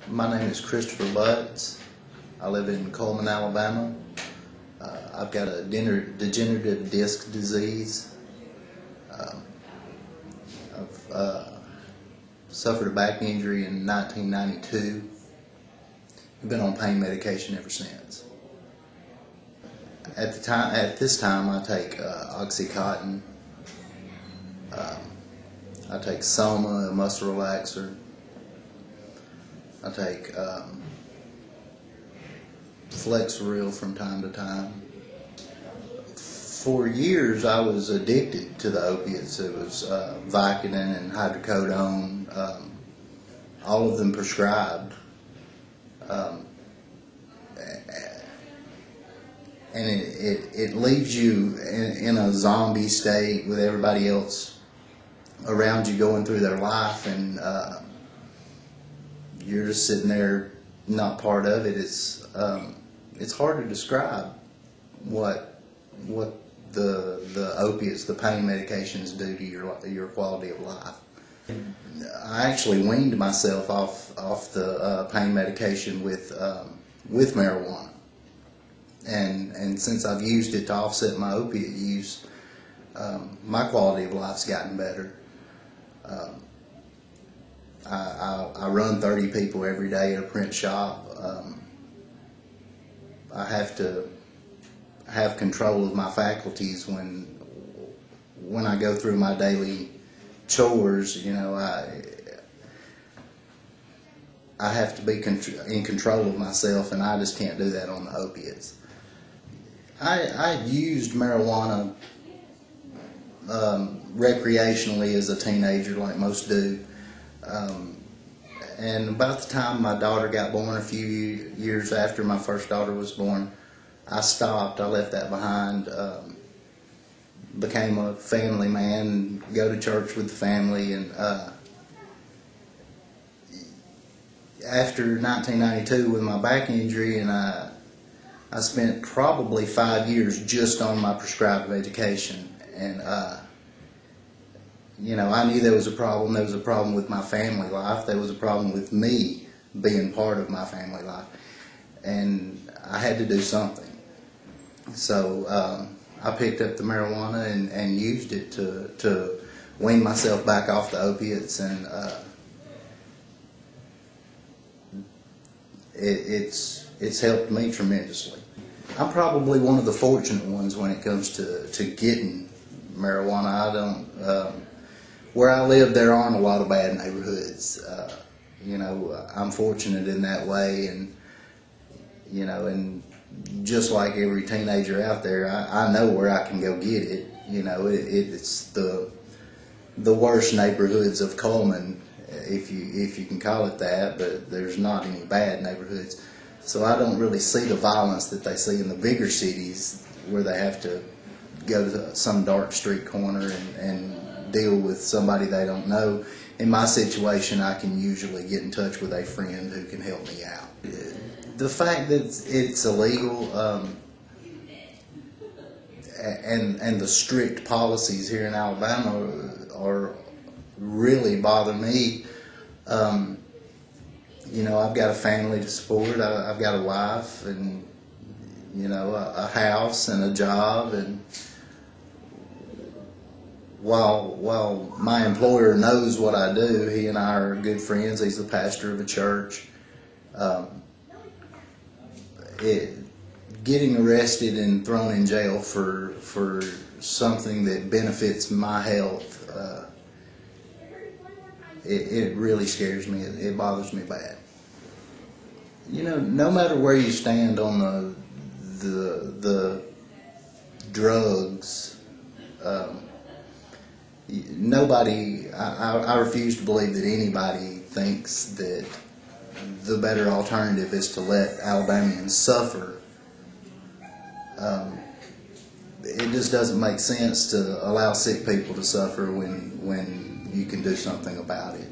My name is Christopher Butts. I live in Coleman, Alabama. I've got a degenerative disc disease. I've suffered a back injury in 1992. I've been on pain medication ever since. At this time, I take Oxycontin. I take Soma, a muscle relaxer. I take Flexeril from time to time. For years, I was addicted to the opiates. It was Vicodin and hydrocodone, all of them prescribed. And it leaves you in a zombie state with everybody else around you going through their life, and you're just sitting there not part of it. It's hard to describe what the opiates, the pain medications do to your quality of life. I actually weaned myself off the pain medication with marijuana, and since I've used it to offset my opiate use, my quality of life's gotten better. I run 30 people every day at a print shop. I have to have control of my faculties when I go through my daily chores. You know, I have to be in control of myself, and I just can't do that on the opiates. I used marijuana recreationally as a teenager, like most do. And about the time my daughter got born, a few years after my first daughter was born, I stopped. I left that behind, became a family man, go to church with the family, and after 1992 with my back injury, and I spent probably 5 years just on my prescribed medication, and you know, I knew there was a problem. There was a problem with my family life. There was a problem with me being part of my family life. And I had to do something. So I picked up the marijuana and used it to wean myself back off the opiates. And it's helped me tremendously. I'm probably one of the fortunate ones when it comes to getting marijuana. I don't... Where I live, there aren't a lot of bad neighborhoods. You know, I'm fortunate in that way, and you know, and just like every teenager out there, I know where I can go get it. You know, it's the worst neighborhoods of Coleman, if you can call it that, but there's not any bad neighborhoods. So I don't really see the violence that they see in the bigger cities, where they have to go to some dark street corner and deal with somebody they don't know. In my situation, I can usually get in touch with a friend who can help me out. The fact that it's illegal and the strict policies here in Alabama are really bother me. You know, I've got a family to support. I've got a wife, and you know, a house and a job, and while my employer knows what I do, he and I are good friends. He's the pastor of a church. Getting arrested and thrown in jail for something that benefits my health, it really scares me. It bothers me bad. You know, no matter where you stand on the drugs, nobody, I refuse to believe that anybody thinks that the better alternative is to let Alabamians suffer. It just doesn't make sense to allow sick people to suffer when you can do something about it.